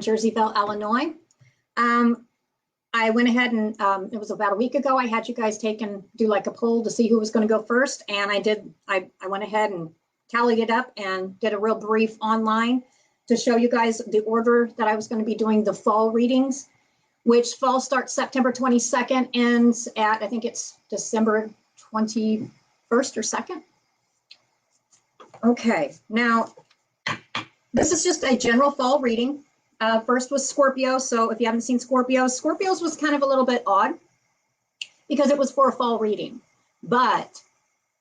Jerseyville, Illinois. I went ahead and it was about a week ago, I had you guys do like a poll to see who was going to go first. And I went ahead and tallied it up and did a real brief online to show you guys the order that I was going to be doing the fall readings, which fall starts September 22nd, ends at, I think it's December 21st or 2nd. Okay, now this is just a general fall reading. First was Scorpio. So if you haven't seen Scorpios was kind of a little bit odd because it was for a fall reading. But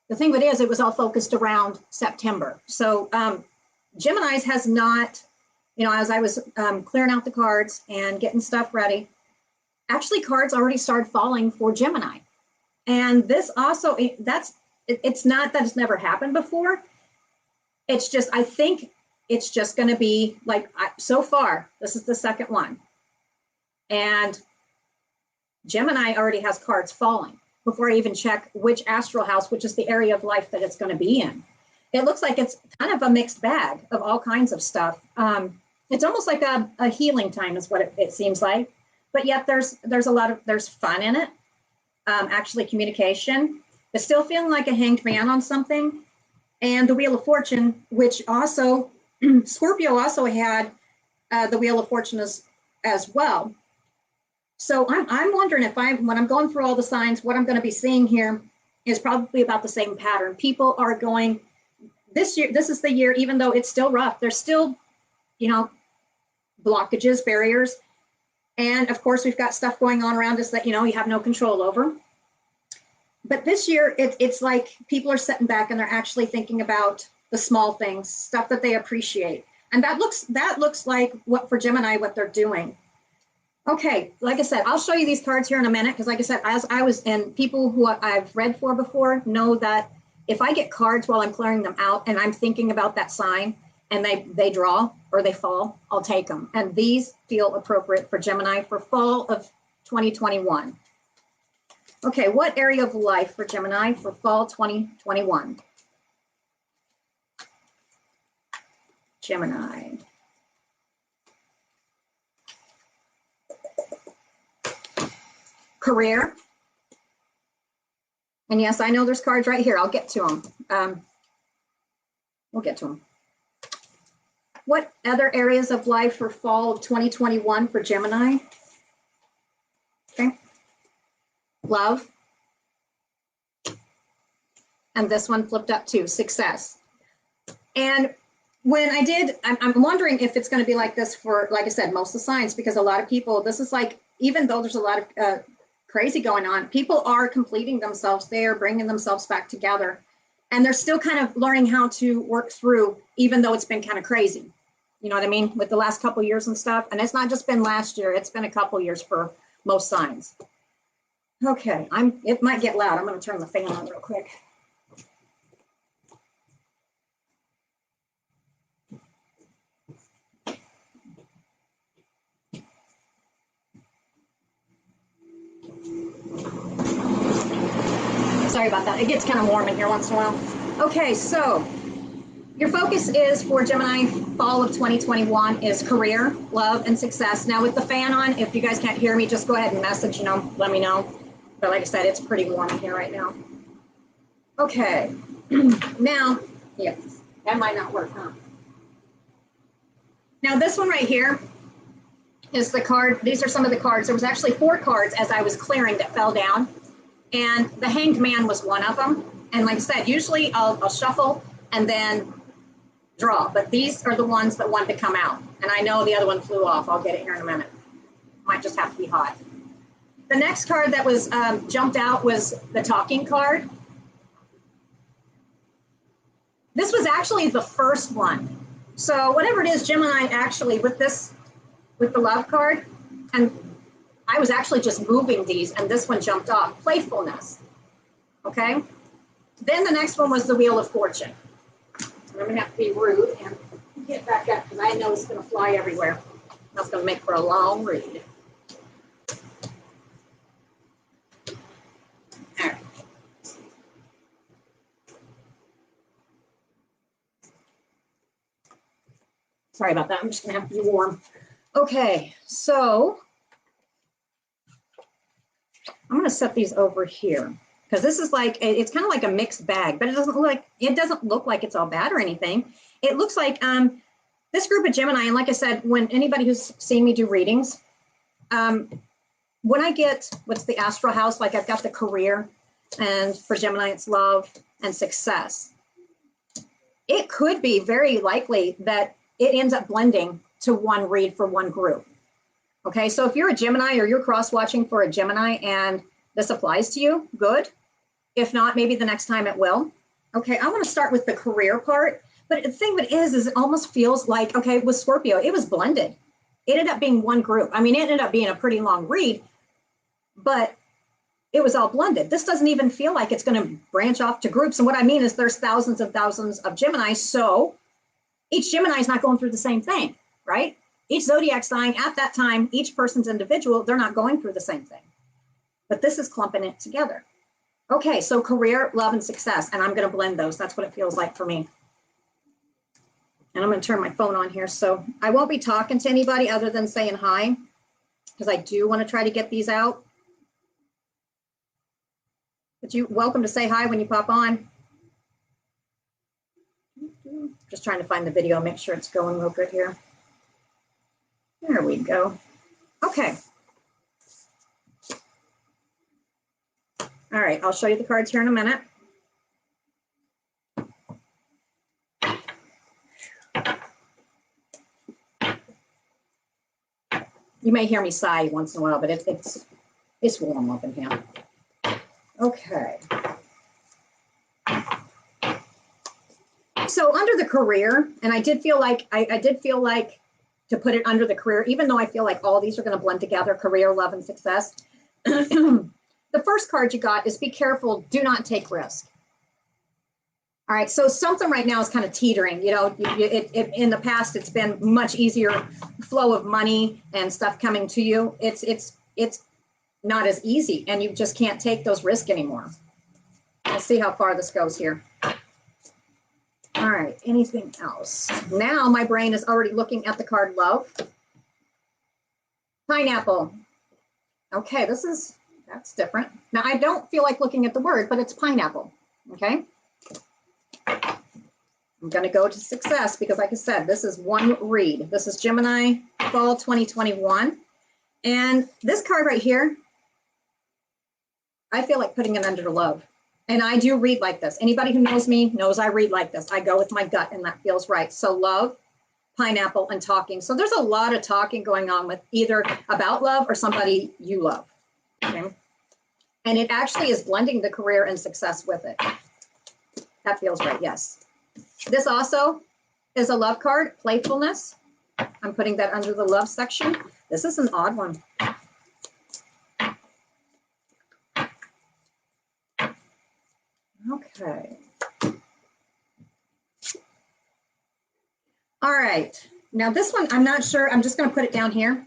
the thing of it is, it was all focused around September. So Gemini's has not, as I was clearing out the cards and getting stuff ready, actually cards already started falling for Gemini. And this also, it's not that it's never happened before. It's just, I think it's just going to be like, so far, this is the second one. And Gemini already has cards falling before I even check which astral house, which is the area of life that it's going to be in. It looks like it's kind of a mixed bag of all kinds of stuff. It's almost like a healing time is what it seems like. But yet there's fun in it. Actually communication. It's still feeling like a hanged man on something. And the Wheel of Fortune, which also, Scorpio also had the Wheel of Fortune as well. So I'm wondering if when I'm going through all the signs, what I'm going to be seeing here is probably about the same pattern. People are going, this year, this is the year, even though it's still rough, there's still, blockages, barriers. And of course, we've got stuff going on around us that, you have no control over. But this year, it's like people are sitting back and they're actually thinking about the small things, stuff that they appreciate. And that looks like for Gemini, what they're doing. Okay, like I said, I'll show you these cards here in a minute, because like I said, and people who I've read for before know that if I get cards while I'm clearing them out and I'm thinking about that sign and they draw or they fall, I'll take them. And these feel appropriate for Gemini for fall of 2021. Okay, what area of life for Gemini for fall 2021? Gemini. Career. And yes, I know there's cards right here. I'll get to them. We'll get to them. What other areas of life for fall of 2021 for Gemini? Okay. Love. And this one flipped up too, success. And when I did, I'm wondering if it's going to be like this for, like I said, most of the signs, because a lot of people, this is like, even though there's a lot of crazy going on, people are completing themselves. They are bringing themselves back together. And they're still kind of learning how to work through, even though it's been kind of crazy. You know what I mean? With the last couple of years and stuff. And it's not just been last year. It's been a couple of years for most signs. Okay, it might get loud. I'm going to turn the fan on real quick. Sorry about that. It gets kind of warm in here once in a while. Okay, so your focus is for Gemini fall of 2021 is career, love, and success. Now with the fan on, if you guys can't hear me, just go ahead and message, let me know. But like I said, it's pretty warm in here right now. Okay, now, yes, that might not work, huh? Now this one right here is the card. These are some of the cards. There was actually 4 cards as I was clearing that fell down. And the Hanged Man was one of them. And like I said, usually I'll shuffle and then draw. But these are the ones that wanted to come out. And I know the other one flew off. I'll get it here in a minute. Might just have to be hot. The next card that was jumped out was the Talking card. This was actually the first one. So whatever it is, Gemini actually with the love card, and I was actually just moving these, and this one jumped off. Playfulness. Okay. Then the next one was the Wheel of Fortune. I'm going to have to be rude and get back up because I know it's going to fly everywhere. That's going to make for a long read. All right. Sorry about that. I'm just going to have to be warm. Okay, so I'm going to set these over here because this is like, it's kind of like a mixed bag, but it doesn't look like it's all bad or anything. It looks like this group of Gemini, and like I said, when anybody who's seen me do readings, when I get what's the astral house, like I've got the career, and for Gemini it's love and success. It could be very likely that it ends up blending to one read for one group. Okay, so if you're a Gemini or you're cross-watching for a Gemini and this applies to you, good. If not, maybe the next time it will. Okay, I want to start with the career part, but the thing that is it almost feels like, okay, with Scorpio, it was blended. It ended up being one group. I mean, it ended up being a pretty long read, but it was all blended. This doesn't even feel like it's going to branch off to groups. And what I mean is there's thousands of Gemini, so each Gemini is not going through the same thing, right? Each zodiac sign at that time, each person's individual, they're not going through the same thing. But this is clumping it together. Okay, so career, love, and success. And I'm going to blend those. That's what it feels like for me. And I'm going to turn my phone on here. So I won't be talking to anybody other than saying hi, because I do want to try to get these out. But you're welcome to say hi when you pop on. Just trying to find the video, make sure it's going real good here. There we go. Okay. All right, I'll show you the cards here in a minute. You may hear me sigh once in a while, but it's warm up in here. Okay. So under the career, and I did feel like to put it under the career, even though I feel like all these are going to blend together, career, love, and success. The first card you got is be careful, do not take risk. All right, so something right now is kind of teetering. You know, in the past, it's been much easier flow of money and stuff coming to you. It's not as easy, and you just can't take those risks anymore. Let's see how far this goes here. All right, anything else? Now my brain is already looking at the card love. Pineapple. Okay, that's different. Now I don't feel like looking at the word, but it's pineapple, okay? I'm gonna go to success because like I said, this is one read. This is Gemini Fall 2021. And this card right here, I feel like putting it under love. And I do read like this. Anybody who knows me knows I read like this. I go with my gut and that feels right. So love, pineapple, and talking. So there's a lot of talking going on with either about love or somebody you love. Okay? And it actually is blending the career and success with it. That feels right, yes. This also is a love card, playfulness. I'm putting that under the love section. This is an odd one. Okay. All right. Now this one, I'm not sure. I'm just going to put it down here.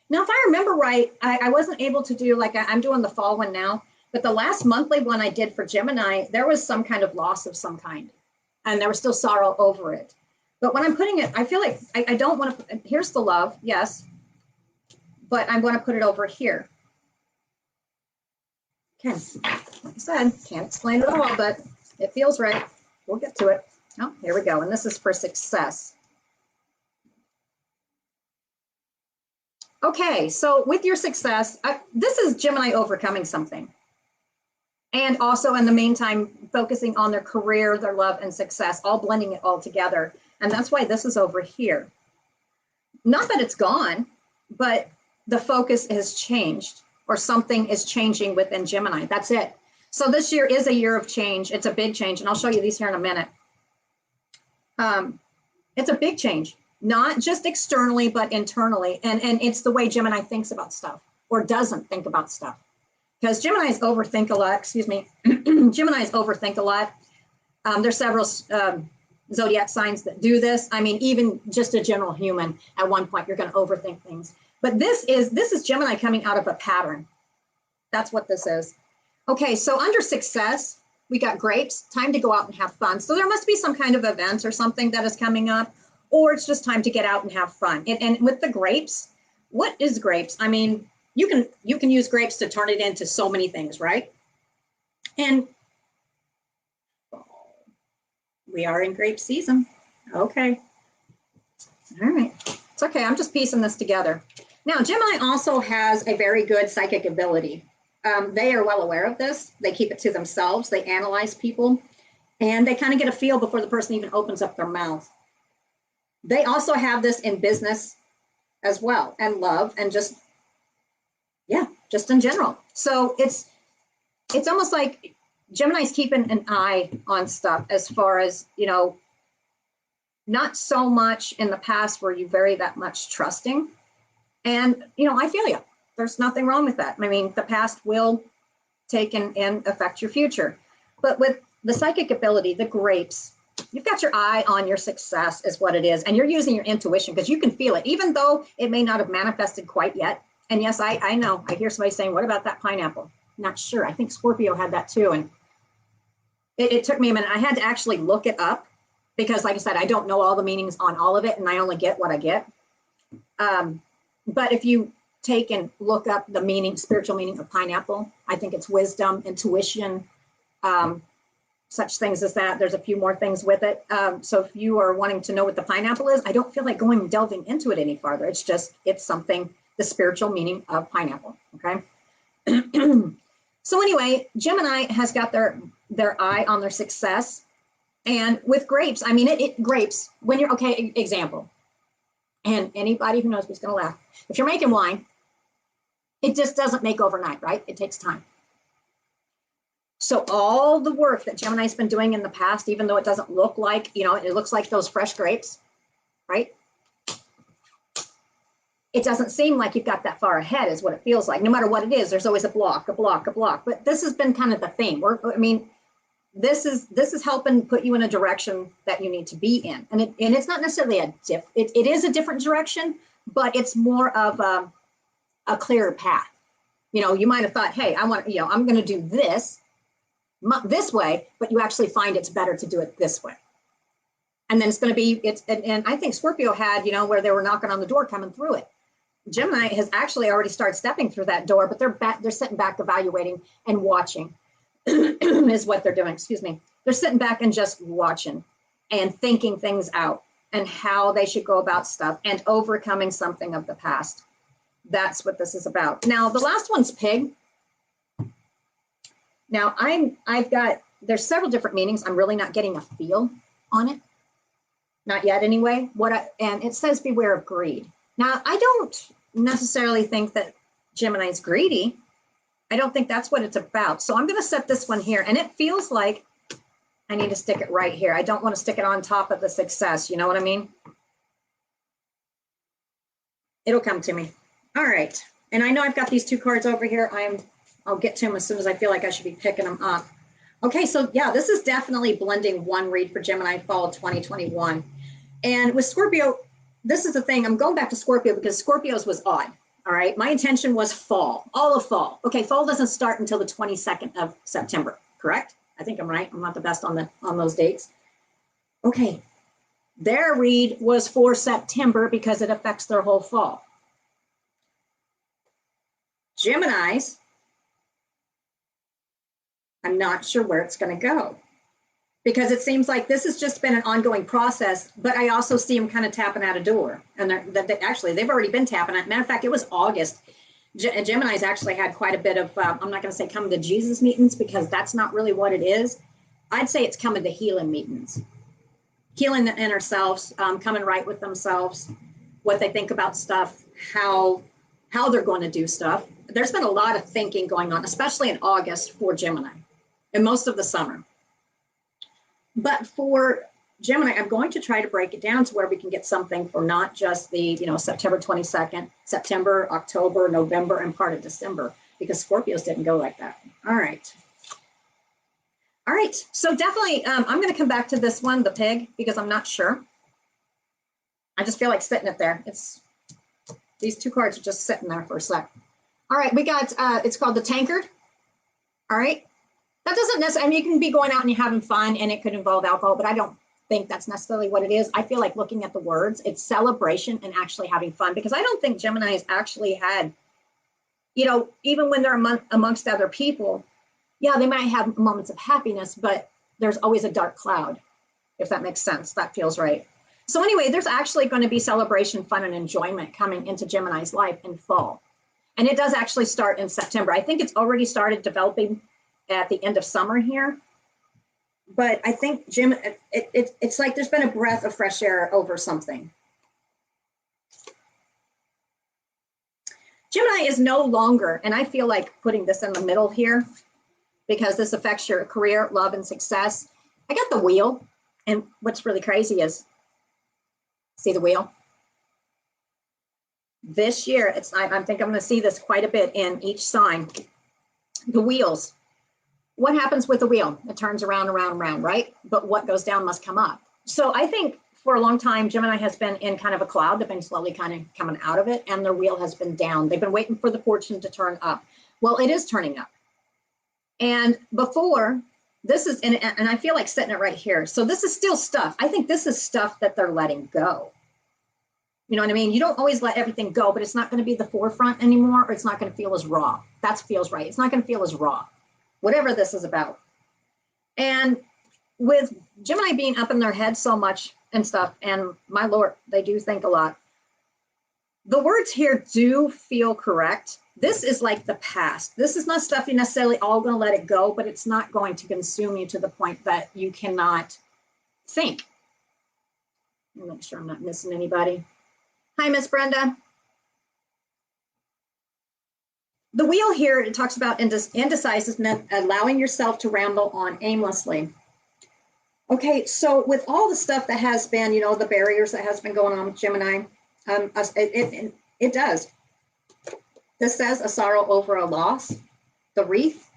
Now, if I remember right, I wasn't able to do, like I'm doing the fall one now, but the last monthly one I did for Gemini, there was some kind of loss of some kind, and there was still sorrow over it. But when I'm putting it, I feel like I don't want to, here's the love, yes, but I'm going to put it over here. Okay, like I said, can't explain it all, but it feels right. We'll get to it. Oh, here we go, and this is for success. Okay, so with your success, this is Gemini overcoming something. And also in the meantime, focusing on their career, their love, and success, all blending it all together. And that's why this is over here. Not that it's gone, but the focus has changed, or something is changing within Gemini. That's it. So this year is a year of change. It's a big change, and I'll show you these here in a minute. It's a big change. Not just externally, but internally. And it's the way Gemini thinks about stuff or doesn't think about stuff. Because Geminis overthink a lot, excuse me. Geminis overthink a lot. There's several zodiac signs that do this. I mean, even just a general human, at one point, you're going to overthink things. But this is Gemini coming out of a pattern. That's what this is. Okay, so under success, we got grapes, time to go out and have fun. So there must be some kind of event or something that is coming up, or it's just time to get out and have fun. And with the grapes, what is grapes? I mean, you can use grapes to turn it into so many things, right? And we are in grape season. Okay. All right. It's okay. I'm just piecing this together. Now, Gemini also has a very good psychic ability. They are well aware of this. They keep it to themselves. They analyze people, and they kind of get a feel before the person even opens up their mouth. They also have this in business as well, and love, and just, yeah, just in general. So it's almost like Gemini's keeping an eye on stuff as far as, you know, not so much in the past were you very that much trusting. And, you know, I feel you. There's nothing wrong with that. I mean, the past will take and affect your future. But with the psychic ability, the grapes, you've got your eye on your success is what it is. And you're using your intuition because you can feel it, even though it may not have manifested quite yet. And yes, I know, I hear somebody saying, what about that pineapple? Not sure. I think Scorpio had that too. And it took me a minute. I had to actually look it up because, like I said, I don't know all the meanings on all of it, and I only get what I get. But if you take and look up the meaning, spiritual meaning of pineapple, I think it's wisdom, intuition, such things as that. There's a few more things with it. So if you are wanting to know what the pineapple is, I don't feel like going delving into it any farther. It's something, the spiritual meaning of pineapple, okay? So anyway, Gemini has got their eye on their success. And with grapes, I mean, grapes, when you're, okay, example, and anybody who knows me is going to laugh. If you're making wine, it just doesn't make overnight, right? It takes time. So all the work that Gemini's been doing in the past, even though it doesn't look like, you know, it looks like those fresh grapes, right? It doesn't seem like you've got that far ahead is what it feels like. No matter what it is, there's always a block. But this has been kind of the theme. This is helping put you in a direction that you need to be in. And it's not necessarily it is a different direction, but it's more of a clearer path. You know, you might have thought, hey, I'm going to do this way, but you actually find it's better to do it this way. And then it's going to be, and I think Scorpio had, you know, where they were knocking on the door coming through it. Gemini has actually already started stepping through that door, but they're sitting back evaluating and watching is what they're doing. Excuse me. They're sitting back and just watching and thinking things out and how they should go about stuff and overcoming something of the past. That's what this is about. Now, the last one's pig. Now, there's several different meanings. I'm really not getting a feel on it. Not yet anyway. And it says beware of greed. Now, I don't necessarily think that Gemini's greedy. I don't think that's what it's about. So I'm going to set this one here. And it feels like I need to stick it right here. I don't want to stick it on top of the success. You know what I mean? It'll come to me. All right. And I know I've got these two cards over here. I'll get to them as soon as I feel like I should be picking them up. Okay. So yeah, this is definitely blending one read for Gemini fall 2021. And with Scorpio, this is the thing. I'm going back to Scorpio because Scorpio's was odd. All right. My intention was fall, all of fall. Okay. Fall doesn't start until the 22nd of September, correct? I think I'm right. I'm not the best on those dates. Okay. Their read was for September because it affects their whole fall. Gemini's, I'm not sure where it's going to go because it seems like this has just been an ongoing process, but I also see them kind of tapping at a door. And actually, they've already been tapping at. Matter of fact, it was August. Gemini's actually had quite a bit of, I'm not going to say come to Jesus meetings because that's not really what it is. I'd say it's coming to healing meetings, healing the inner selves, coming right with themselves, what they think about stuff, how they're going to do stuff. There's been a lot of thinking going on, especially in August for Gemini and most of the summer. But for Gemini, I'm going to try to break it down to where we can get something for not just the, September 22nd, September, October, November, and part of December, because Scorpios didn't go like that. All right. All right. So definitely, I'm going to come back to this one, the pig, because I'm not sure. I just feel like sitting it there. These two cards are just sitting there for a sec. All right. We got, it's called the tankard. All right. That doesn't necessarily, I mean, you can be going out and you're having fun and it could involve alcohol, but I don't think that's necessarily what it is. I feel like looking at the words, it's celebration and actually having fun, because I don't think Gemini has actually had, you know, even when they're amongst other people, yeah, they might have moments of happiness, but there's always a dark cloud, if that makes sense. That feels right. So anyway, there's actually going to be celebration, fun, and enjoyment coming into Gemini's life in fall. And it does actually start in September. I think it's already started developing at the end of summer here. But I think it's like there's been a breath of fresh air over something. Gemini is no longer, and I feel like putting this in the middle here, because this affects your career, love, and success. I got the wheel, and what's really crazy is, see the wheel? This year, I think I'm going to see this quite a bit in each sign. The wheels. What happens with the wheel? It turns around, around, around, right? But what goes down must come up. So I think for a long time, Gemini has been in kind of a cloud. They've been slowly kind of coming out of it, and their wheel has been down. They've been waiting for the fortune to turn up. Well, it is turning up. And before, this is, and I feel like setting it right here. So this is still stuff. I think this is stuff that they're letting go. You know what I mean? You don't always let everything go, but it's not going to be the forefront anymore, or it's not going to feel as raw. That feels right. It's not going to feel as raw, whatever this is about. And with Gemini being up in their head so much and stuff, and my Lord, they do think a lot. The words here do feel correct. This is like the past. This is not stuff you're necessarily all going to let it go, but it's not going to consume you to the point that you cannot think. Let me make sure I'm not missing anybody. Hi, Miss Brenda. The wheel here, it talks about indecisiveness, allowing yourself to ramble on aimlessly. Okay, so with all the stuff that has been, you know, the barriers that has been going on with Gemini, it does. This says a sorrow over a loss, the wreath.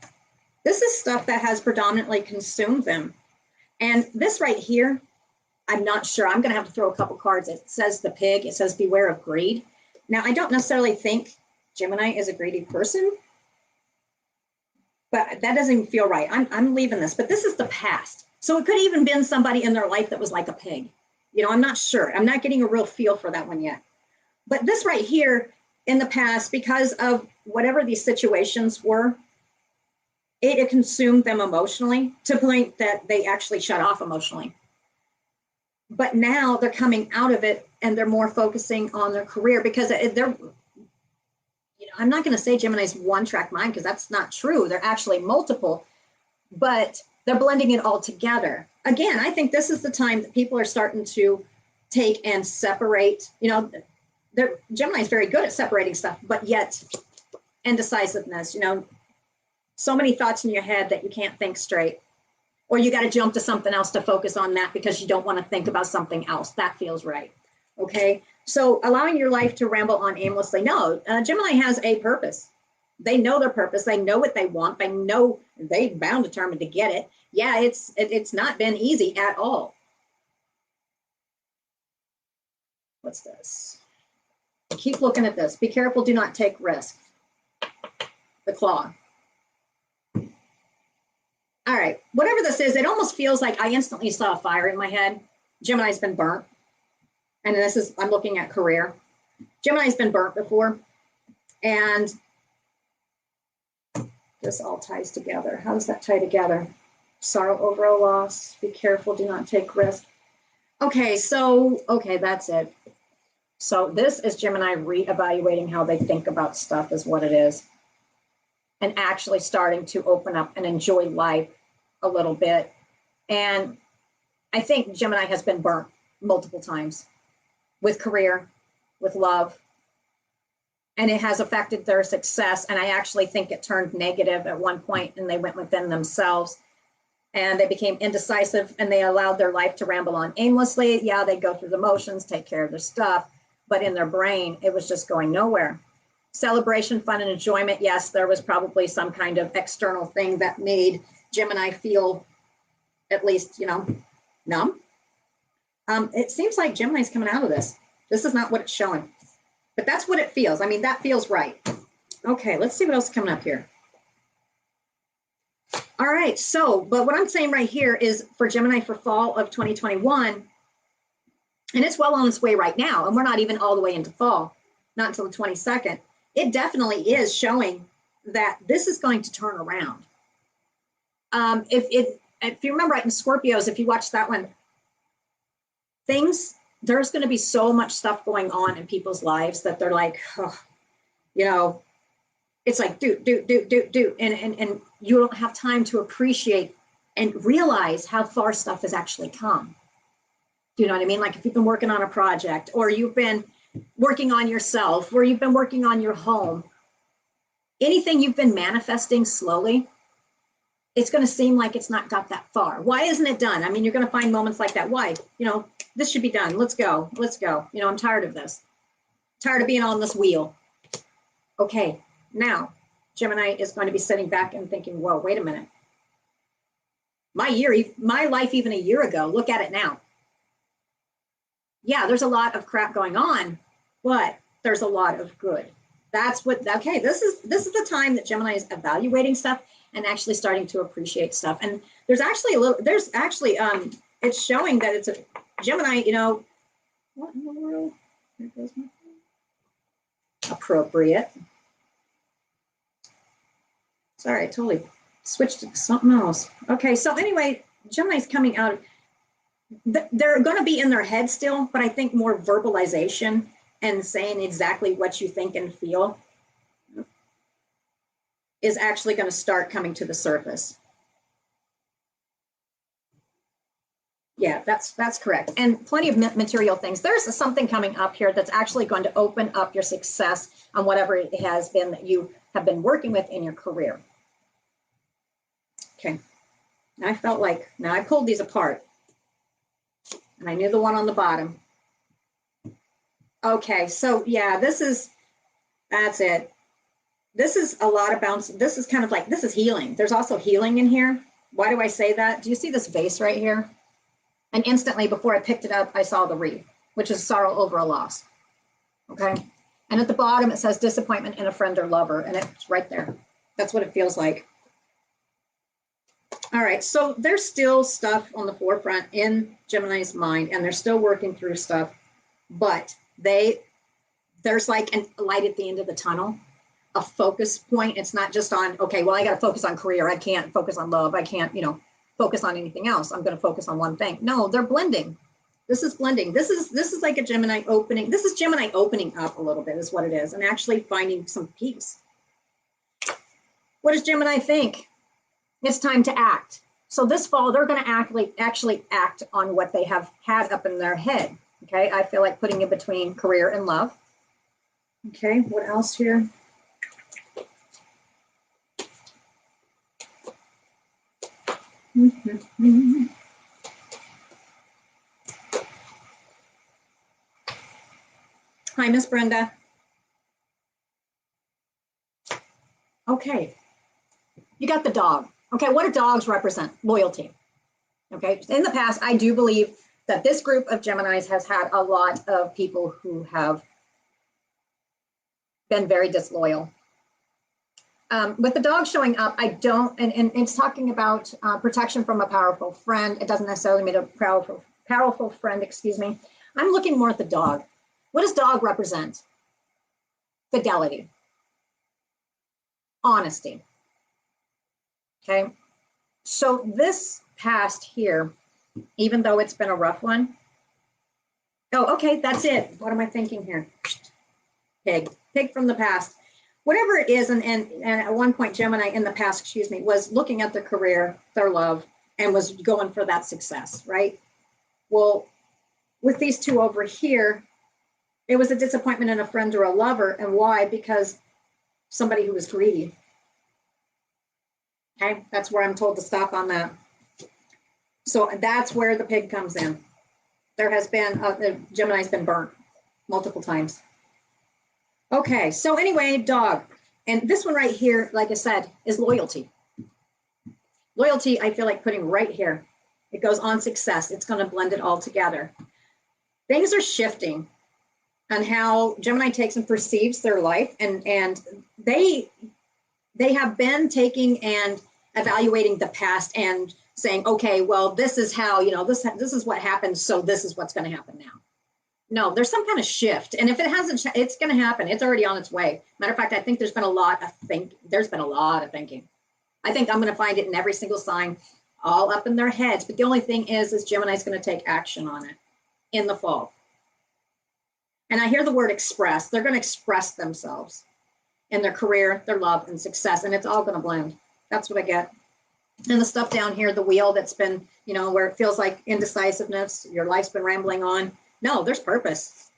This is stuff that has predominantly consumed them. And this right here, I'm not sure. I'm going to have to throw a couple cards. It says the pig. It says beware of greed. Now, I don't necessarily think Gemini is a greedy person, but that doesn't even feel right. I'm leaving this, but this is the past. So it could even been somebody in their life that was like a pig. You know, I'm not sure. I'm not getting a real feel for that one yet. But this right here in the past, because of whatever these situations were, it consumed them emotionally to the point that they actually shut off emotionally. But now they're coming out of it and they're more focusing on their career, because they're, you know, I'm not going to say Gemini's one-track mind, because that's not true. They're actually multiple, but they're blending it all together. Again, I think this is the time that people are starting to take and separate. You know, Gemini is very good at separating stuff, but yet indecisiveness, you know, so many thoughts in your head that you can't think straight. Or you got to jump to something else to focus on that because you don't want to think about something else. That feels right. Okay. So allowing your life to ramble on aimlessly. No, Gemini has a purpose. They know their purpose. They know what they want. They know they're bound determined to get it. Yeah, it's not been easy at all. What's this? Keep looking at this. Be careful. Do not take risk. The claw. All right, whatever this is, it almost feels like I instantly saw a fire in my head. Gemini's been burnt. And this is, I'm looking at career. Gemini's been burnt before. And this all ties together. How does that tie together? Sorrow over a loss. Be careful, do not take risk. Okay, so, okay, that's it. So this is Gemini reevaluating how they think about stuff is what it is. And actually starting to open up and enjoy life a little bit. And I think Gemini has been burnt multiple times with career, with love, and it has affected their success. And I actually think it turned negative at one point, and they went within themselves and they became indecisive and they allowed their life to ramble on aimlessly. Yeah, they go through the motions, take care of their stuff, but in their brain, it was just going nowhere. Celebration, fun, and enjoyment. Yes, there was probably some kind of external thing that made Gemini feel at least, you know, numb. It seems like Gemini's coming out of this. This is not what it's showing, but that's what it feels. I mean, that feels right. Okay, let's see what else is coming up here. All right, so, but what I'm saying right here is for Gemini for fall of 2021, and it's well on its way right now, and we're not even all the way into fall, not until the 22nd. It definitely is showing that this is going to turn around. If you remember right in Scorpios, if you watch that one, there's going to be so much stuff going on in people's lives that they're like, oh, you know, it's like do, and you don't have time to appreciate and realize how far stuff has actually come. Do you know what I mean? Like if you've been working on a project, or you've been working on yourself, or you've been working on your home, anything you've been manifesting slowly, it's going to seem like it's not got that far. Why isn't it done? I mean, you're going to find moments like that. Why? You know, this should be done. Let's go. Let's go. You know, I'm tired of this. Tired of being on this wheel. Okay, now Gemini is going to be sitting back and thinking, whoa, wait a minute. My life even a year ago, look at it now. Yeah, there's a lot of crap going on, but there's a lot of good. That's what, okay, this is the time that Gemini is evaluating stuff and actually starting to appreciate stuff. And there's actually it's showing that it's a Gemini, you know, what in the world? There goes my phone. Appropriate. Sorry, I totally switched to something else. Okay, so anyway, Gemini's coming out. They're going to be in their head still, but I think more verbalization and saying exactly what you think and feel is actually going to start coming to the surface. Yeah, that's correct. And plenty of material things. There's something coming up here that's actually going to open up your success on whatever it has been that you have been working with in your career. Okay, I felt like, now I pulled these apart and I knew the one on the bottom. Okay, so yeah, that's it. This is a lot of bounce. This is kind of like, this is healing. There's also healing in here. Why do I say that? Do you see this vase right here? And instantly before I picked it up, I saw the wreath, which is sorrow over a loss. Okay. And at the bottom, it says disappointment in a friend or lover. And it's right there. That's what it feels like. All right. So there's still stuff on the forefront in Gemini's mind, and they're still working through stuff, but there's like a light at the end of the tunnel, a focus point. It's not just on, okay, well, I got to focus on career. I can't focus on love. I can't, you know, focus on anything else. I'm going to focus on one thing. No, they're blending. This is blending. This is like a Gemini opening. This is Gemini opening up a little bit is what it is, and actually finding some peace. What does Gemini think? It's time to act. So this fall, they're going to actually act on what they have had up in their head. Okay, I feel like putting in between career and love. Okay, what else here? Hi, Miss Brenda. Okay, you got the dog. Okay, what do dogs represent? Loyalty. Okay, in the past, I do believe that this group of Geminis has had a lot of people who have been very disloyal. With the dog showing up, I don't, and it's talking about protection from a powerful friend. It doesn't necessarily mean a powerful friend, excuse me. I'm looking more at the dog. What does dog represent? Fidelity, honesty. Okay, so this past here, even though it's been a rough one. Oh, okay, that's it. What am I thinking here? Pig from the past. Whatever it is, and at one point, Gemini in the past, excuse me, was looking at their career, their love, and was going for that success, right? Well, with these two over here, it was a disappointment in a friend or a lover. And why? Because somebody who was greedy. Okay, that's where I'm told to stop on that. So that's where the pig comes in. There has been, Gemini's been burnt multiple times. Okay, so anyway, dog. And this one right here, like I said, is loyalty. Loyalty, I feel like putting right here. It goes on success. It's going to blend it all together. Things are shifting on how Gemini takes and perceives their life. And they have been taking and evaluating the past and saying, okay, well, this is how, this is what happened, so this is what's going to happen now. No, there's some kind of shift. And if it hasn't, it's going to happen. It's already on its way. Matter of fact, I think there's been a lot of thinking. I think I'm going to find it in every single sign, all up in their heads. But the only thing is Gemini's going to take action on it in the fall. And I hear the word express. They're going to express themselves in their career, their love, and success. And it's all going to blend. That's what I get. And the stuff down here, the wheel that's been, where it feels like indecisiveness, your life's been rambling on. No, there's purpose.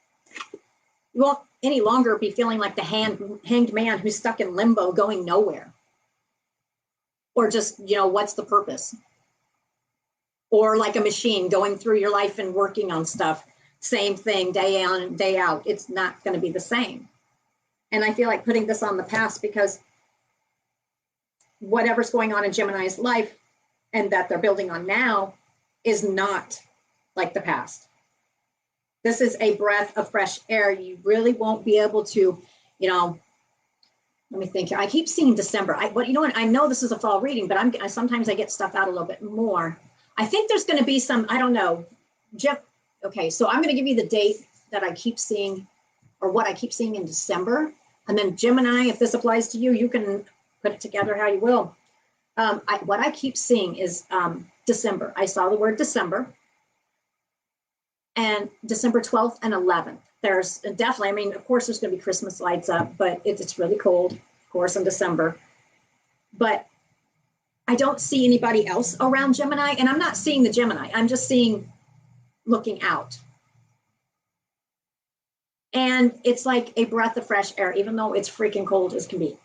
You won't any longer be feeling like the hanged man who's stuck in limbo going nowhere. Or just, what's the purpose? Or like a machine going through your life and working on stuff. Same thing, day in, day out. It's not going to be the same. And I feel like putting this on the past because whatever's going on in Gemini's life and that they're building on now is not like the past. This is a breath of fresh air. You really won't be able to, let me think here. I keep seeing December. But you know what? I know this is a fall reading, but sometimes I get stuff out a little bit more. I think there's going to be some, I don't know. Okay, so I'm going to give you the date that I keep seeing or what I keep seeing in December. And then Gemini, if this applies to you, you can put it together how you will. What I keep seeing is December. I saw the word December. And December 12th and 11th. There's definitely, of course, there's going to be Christmas lights up, but it's really cold, of course, in December. But I don't see anybody else around Gemini, and I'm not seeing the Gemini. I'm just seeing looking out. And it's like a breath of fresh air, even though it's freaking cold as can be.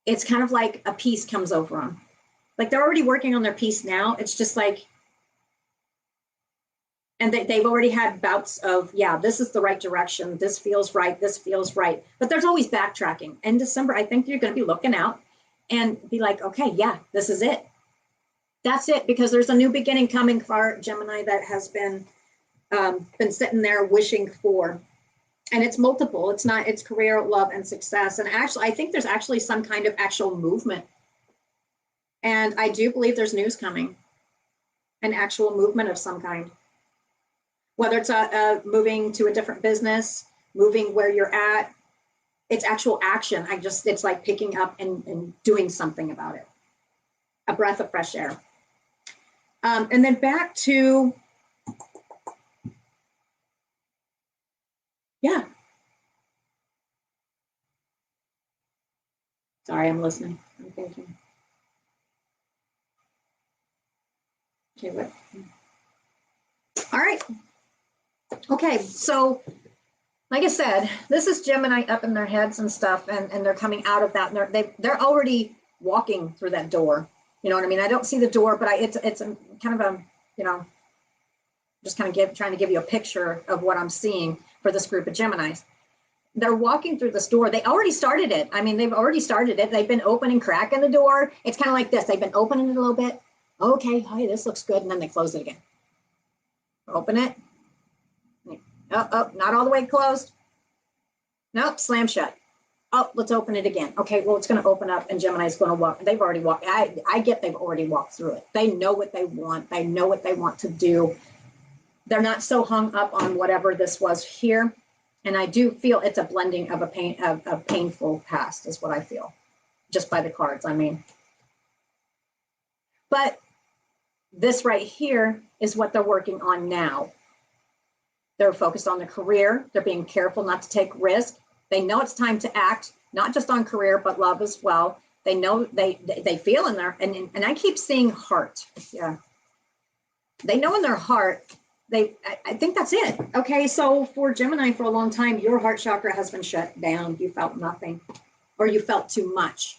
It's kind of like a peace comes over them. Like they're already working on their peace now. It's just like, and they've already had bouts of, yeah, this is the right direction. This feels right. This feels right. But there's always backtracking. In December, I think you're going to be looking out and be like, okay, yeah, this is it. That's it, because there's a new beginning coming for Gemini that has been sitting there wishing for. And it's multiple. It's career, love, and success. And actually, I think there's actually some kind of actual movement. And I do believe there's news coming, an actual movement of some kind. Whether it's moving to a different business, moving where you're at, it's actual action. It's like picking up and doing something about it. A breath of fresh air. And then back to, yeah. Sorry, I'm listening. I'm thinking. Okay, what? All right. Okay, so like I said, this is Gemini up in their heads and stuff, and they're coming out of that, and they're already walking through that door. You know what I mean? I don't see the door, but it's a kind of a, just kind of trying to give you a picture of what I'm seeing for this group of Geminis. They're walking through this door. They already started it. I mean, they've already started it. They've been opening, cracking the door. It's kind of like this. They've been opening it a little bit. Okay, hey, this looks good, and then they close it again. Open it. Oh, not all the way closed. Nope, slam shut. Oh, let's open it again. Okay, well, it's going to open up and Gemini's going to walk. They've already walked. I get they've already walked through it. They know what they want. They know what they want to do. They're not so hung up on whatever this was here. And I do feel it's a blending of a painful past is what I feel, just by the cards, I mean. But this right here is what they're working on now. They're focused on their career. They're being careful not to take risk. They know it's time to act, not just on career, but love as well. They know they feel in there, and I keep seeing heart. Yeah. They know in their heart, I think that's it. Okay, so for Gemini, for a long time, your heart chakra has been shut down. You felt nothing, or you felt too much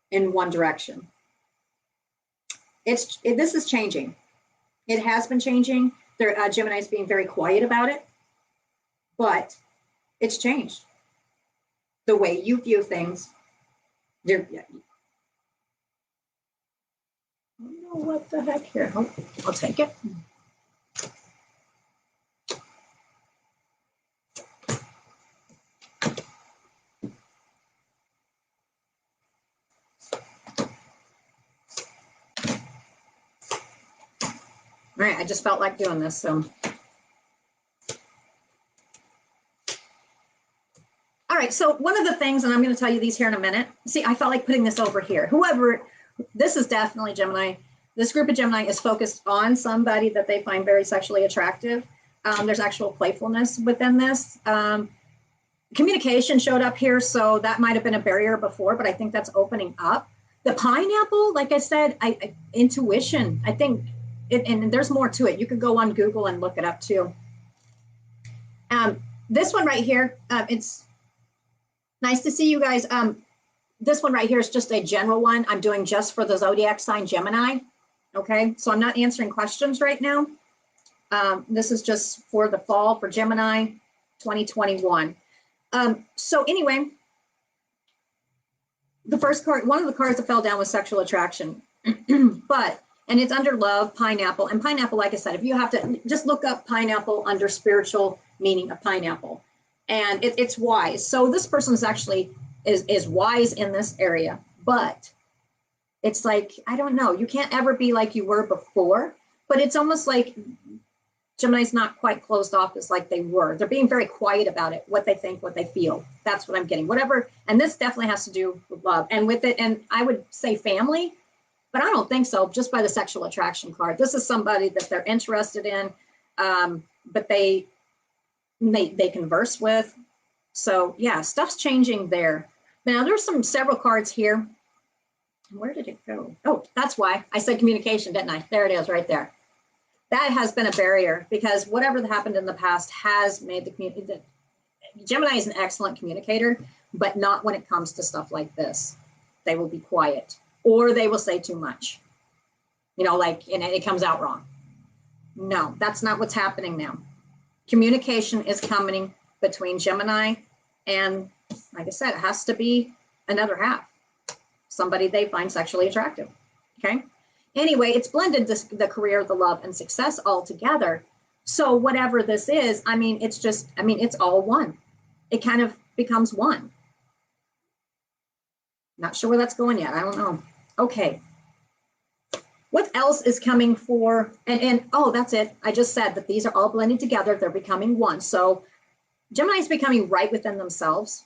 in one direction. This is changing. It has been changing. Gemini's being very quiet about it, but it's changed. The way you view things. I don't know what the heck here. I'll take it. All right, I just felt like doing this, so. All right, so one of the things, and I'm going to tell you these here in a minute. See, I felt like putting this over here. Whoever, this is definitely Gemini. This group of Gemini is focused on somebody that they find very sexually attractive. There's actual playfulness within this. Communication showed up here, so that might have been a barrier before, but I think that's opening up. The pineapple, like I said, intuition, I think, and there's more to it. You could go on Google and look it up too. This one right here, it's nice to see you guys. This one right here is just a general one. I'm doing just for the zodiac sign Gemini. Okay, so I'm not answering questions right now. This is just for the fall for Gemini 2021. So anyway, the first card, one of the cards that fell down was sexual attraction, and it's under love, pineapple. And pineapple, like I said, if you have to just look up pineapple under spiritual meaning of pineapple, and it's wise. So this person is actually is wise in this area, but it's like, I don't know, you can't ever be like you were before, but it's almost like Gemini's not quite closed off as like they were. They're being very quiet about it, what they think, what they feel. That's what I'm getting. Whatever, and this definitely has to do with love and with it, and I would say family, but I don't think so, just by the sexual attraction card. This is somebody that they're interested in, but they converse with. So yeah, stuff's changing there. Now there's several cards here. Where did it go? Oh, that's why I said communication, didn't I? There it is right there. That has been a barrier because whatever happened in the past has made the community. Gemini is an excellent communicator, but not when it comes to stuff like this. They will be quiet or they will say too much, you know, like, and it comes out wrong. No, that's not what's happening now. Communication is coming between Gemini and, like I said, it has to be another half, somebody they find sexually attractive. Okay. Anyway, it's blended the career, the love, and success all together. So whatever this is, I mean, it's just, I mean, it's all one. It kind of becomes one. Not sure where that's going yet. I don't know. Okay. What else is coming for, and oh, that's it. I just said that these are all blended together. They're becoming one. So Gemini is becoming right within themselves.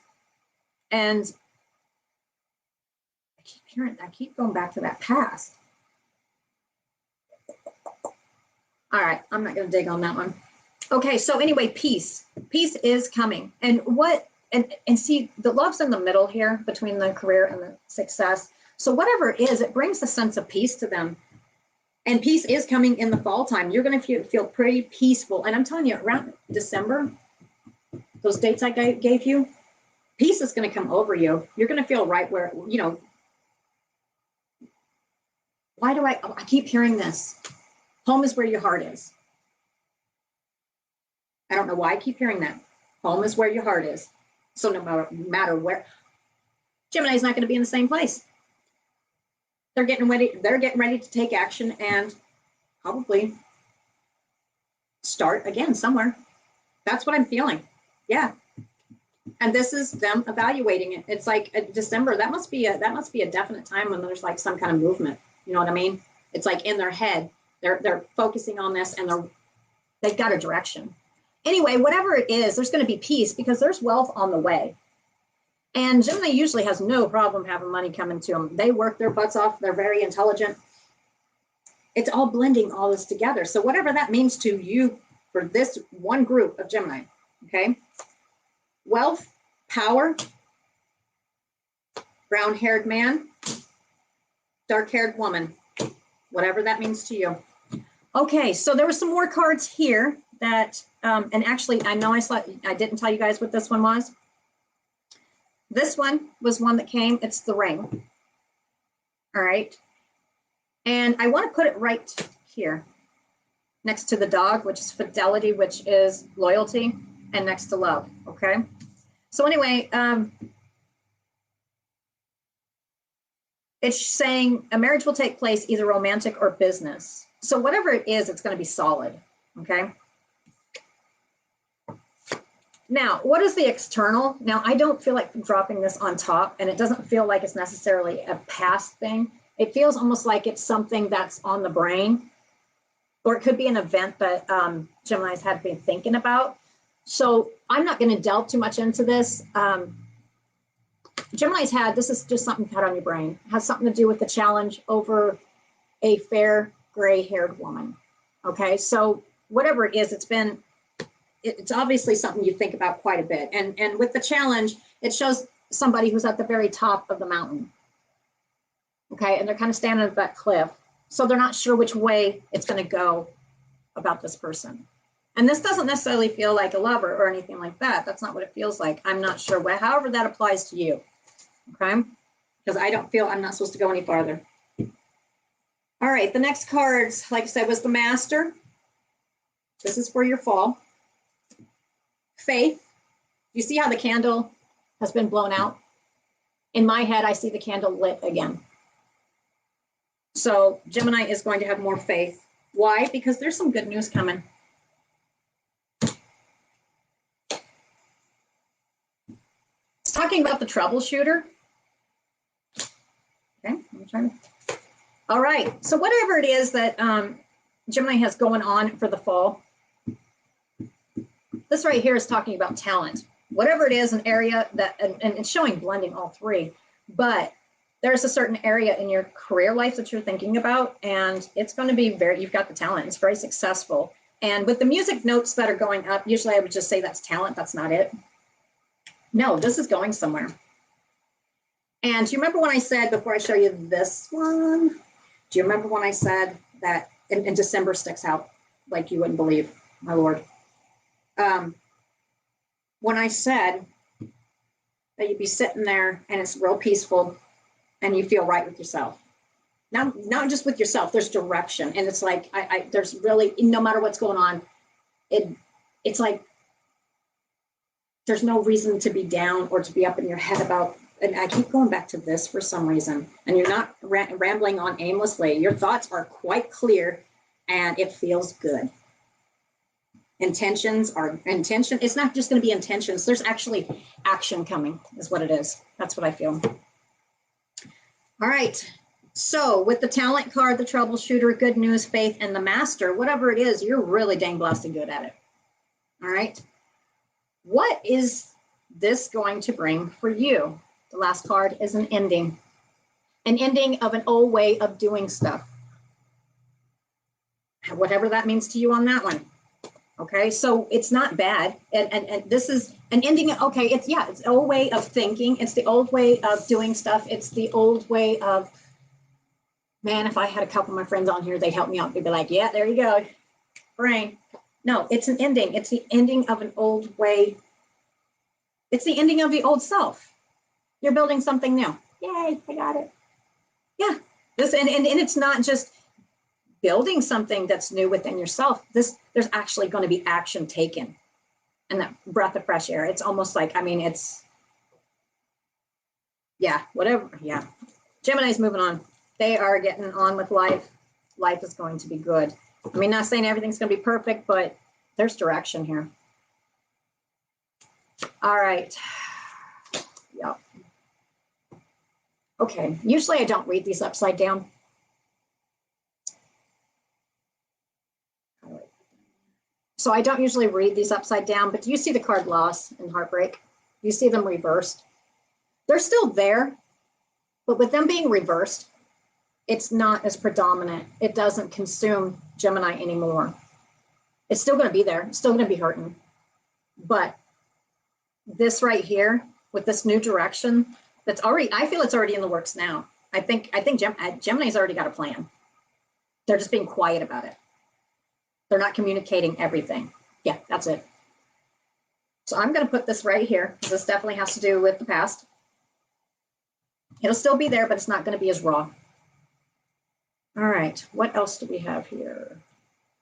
And I keep going back to that past. All right, I'm not going to dig on that one. Okay, so anyway, peace. Peace is coming. And what, and see, the love's in the middle here between the career and the success. So whatever it is, it brings a sense of peace to them. And peace is coming in the fall time. You're going to feel pretty peaceful. And I'm telling you, around December, those dates I gave you, peace is going to come over you. You're going to feel right where, you know, why do I keep hearing this? Home is where your heart is. I don't know why I keep hearing that. Home is where your heart is. So no matter where, Gemini is not going to be in the same place. They're getting ready to take action and probably start again somewhere. That's what I'm feeling. Yeah. And this is them evaluating it. It's like December. That must be a definite time when there's like some kind of movement. You know what I mean? It's like in their head. They're focusing on this and they've got a direction. Anyway, whatever it is, there's going to be peace because there's wealth on the way. And Gemini usually has no problem having money coming to them. They work their butts off. They're very intelligent. It's all blending all this together. So whatever that means to you for this one group of Gemini, okay? Wealth, power, brown-haired man, dark-haired woman, whatever that means to you. Okay, so there were some more cards here that, and actually, I know I didn't tell you guys what this one was. This one was one that came, it's the ring. All right. And I want to put it right here next to the dog, which is fidelity, which is loyalty, and next to love. Okay. So anyway, it's saying a marriage will take place either romantic or business. So whatever it is, it's going to be solid. Okay. Now, what is the external? Now, I don't feel like dropping this on top, and it doesn't feel like it's necessarily a past thing. It feels almost like it's something that's on the brain. or it could be an event that Gemini's had been thinking about. So I'm not going to delve too much into this. Gemini's had, this is just something cut on your brain, has something to do with the challenge over a fair gray-haired woman. Okay, so whatever it is, it's obviously something you think about quite a bit. And with the challenge, it shows somebody who's at the very top of the mountain. Okay, and they're kind of standing at that cliff. So they're not sure which way it's going to go about this person. And this doesn't necessarily feel like a lover or anything like that. That's not what it feels like. I'm not sure. However that applies to you. Okay, because I don't feel I'm not supposed to go any farther. All right, the next cards, like I said, was the Master. This is for your fall. Faith. You see how the candle has been blown out? In my head, I see the candle lit again. So Gemini is going to have more faith. Why? Because there's some good news coming. It's talking about the troubleshooter. Okay, I'm trying to. All right, so whatever it is that Gemini has going on for the fall, this right here is talking about talent. Whatever it is, an area that, and it's showing blending all three, but there's a certain area in your career life that you're thinking about, and it's going to be you've got the talent. It's very successful. And with the music notes that are going up, usually I would just say that's talent. That's not it. No, this is going somewhere. And do you remember when I said, before I show you this one, do you remember when I said that in December sticks out like you wouldn't believe, my Lord? When I said that you'd be sitting there and it's real peaceful and you feel right with yourself. Now, not just with yourself, there's direction. And it's like, there's really, no matter what's going on, it's like, there's no reason to be down or to be up in your head about, and I keep going back to this for some reason, and you're not rambling on aimlessly. Your thoughts are quite clear and it feels good. Intention, it's not just going to be intentions. There's actually action coming is what it is. That's what I feel. All right. So with the talent card, the troubleshooter, good news, faith, and the Master, whatever it is, you're really dang blessed and good at it. All right. What is this going to bring for you? The last card is an ending of an old way of doing stuff. Whatever that means to you on that one. Okay, so it's not bad, and this is an ending. Okay, it's the old way of thinking. It's the old way of doing stuff. It's the old way of, man, if I had a couple of my friends on here, they'd help me out. They'd be like, yeah, there you go, brain. No, it's an ending. It's the ending of an old way. It's the ending of the old self. You're building something new. Yay, I got it. Yeah, this and it's not just building something that's new within yourself. There's actually going to be action taken, and that breath of fresh air. It's almost like, I mean, it's, yeah, whatever. Yeah, Gemini's moving on. They are getting on with life. Life is going to be good. I mean, not saying everything's going to be perfect, but there's direction here. All right. Yep. Okay. Usually I don't read these upside down. So I don't usually read these upside down, but do you see the card loss and heartbreak? You see them reversed. They're still there, but with them being reversed, it's not as predominant. It doesn't consume Gemini anymore. It's still going to be there. It's still going to be hurting. But this right here with this new direction, that's already, I feel it's already in the works now. I think Gemini's already got a plan. They're just being quiet about it. They're not communicating everything. Yeah, that's it. So I'm going to put this right here. This definitely has to do with the past. It'll still be there, but it's not going to be as raw. All right, what else do we have here?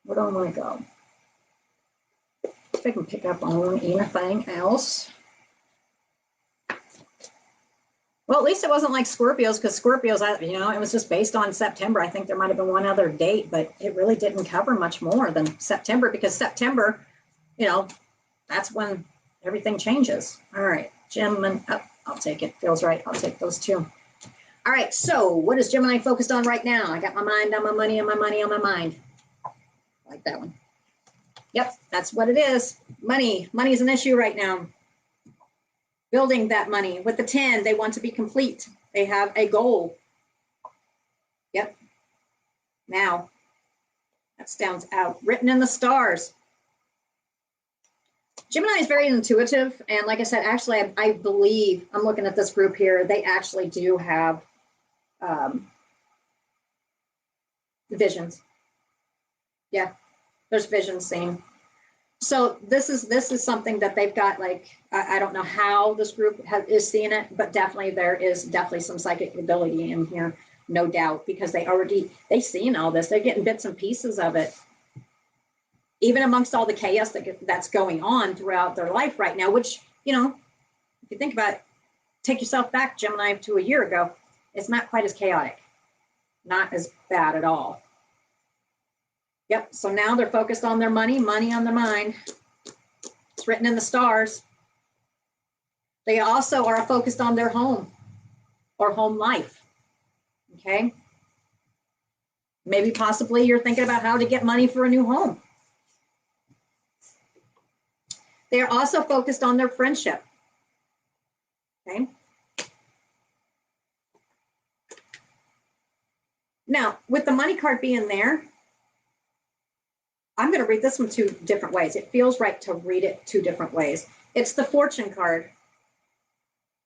Where do I want to go? If I can pick up on anything else. Well, at least it wasn't like Scorpios, because Scorpios, you know, it was just based on September. I think there might have been one other date, but it really didn't cover much more than September, because September, you know, that's when everything changes. All right, Gemini, oh, I'll take it. Feels right. I'll take those two. All right, so what is Gemini focused on right now? I got my mind on my money and my money on my mind. I like that one. Yep, that's what it is. Money. Money is an issue right now. Building that money. With the 10, they want to be complete. They have a goal. Yep. Now, that stands out. Written in the stars. Gemini is very intuitive. And like I said, actually, I believe, I'm looking at this group here, they actually do have visions. Yeah, there's visions seen. So this is something that they've got, like, I don't know how this group is seeing it, but definitely there is definitely some psychic ability in here, no doubt, because they've seen all this. They're getting bits and pieces of it. Even amongst all the chaos that's going on throughout their life right now, which, you know, if you think about it, take yourself back, Gemini, to a year ago, it's not quite as chaotic, not as bad at all. Yep, so now they're focused on their money, money on their mind. It's written in the stars. They also are focused on their home or home life, okay? Maybe possibly you're thinking about how to get money for a new home. They are also focused on their friendship, okay? Now, with the money card being there, I'm going to read this one 2 different ways. It feels right to read it 2 different ways. It's the fortune card.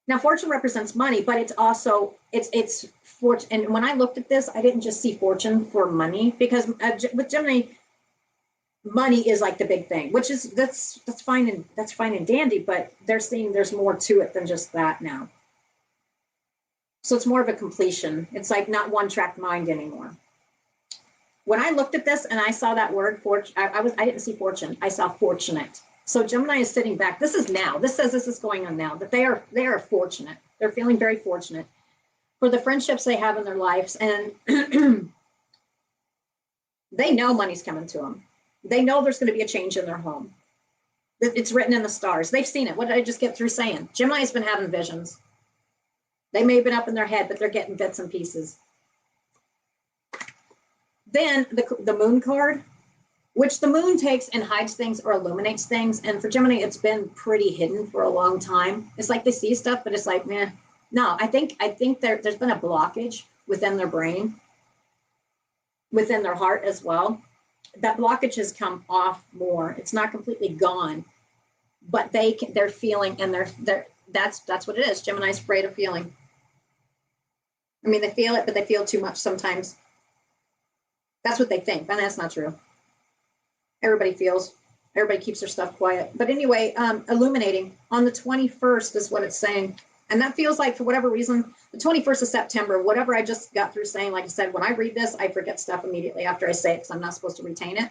Now, fortune represents money, but it's also, it's fortune. And when I looked at this, I didn't just see fortune for money, because with Gemini, money is like the big thing, which is, that's fine and dandy, but they're seeing there's more to it than just that now. So it's more of a completion. It's like not one-track mind anymore. When I looked at this and I saw that word fortune, I didn't see fortune. I saw fortunate. So Gemini is sitting back. This is now. This says this is going on now. That they are fortunate. They're feeling very fortunate for the friendships they have in their lives, and they know money's coming to them. They know there's going to be a change in their home. It's written in the stars. They've seen it. What did I just get through saying? Gemini's been having visions. They may have been up in their head, but they're getting bits and pieces. Then the moon card, which the moon takes and hides things or illuminates things. And for Gemini, it's been pretty hidden for a long time. It's like they see stuff, but it's like, meh. No, I think there's been a blockage within their brain, within their heart as well. That blockage has come off more. It's not completely gone, but they're feeling, and that's what it is. Gemini's afraid of feeling. I mean, they feel it, but they feel too much sometimes. That's what they think, and that's not true. Everybody feels. Everybody keeps their stuff quiet. But anyway, illuminating on the 21st is what it's saying. And that feels like, for whatever reason, the 21st of September, whatever I just got through saying, like I said, when I read this, I forget stuff immediately after I say it, because I'm not supposed to retain it.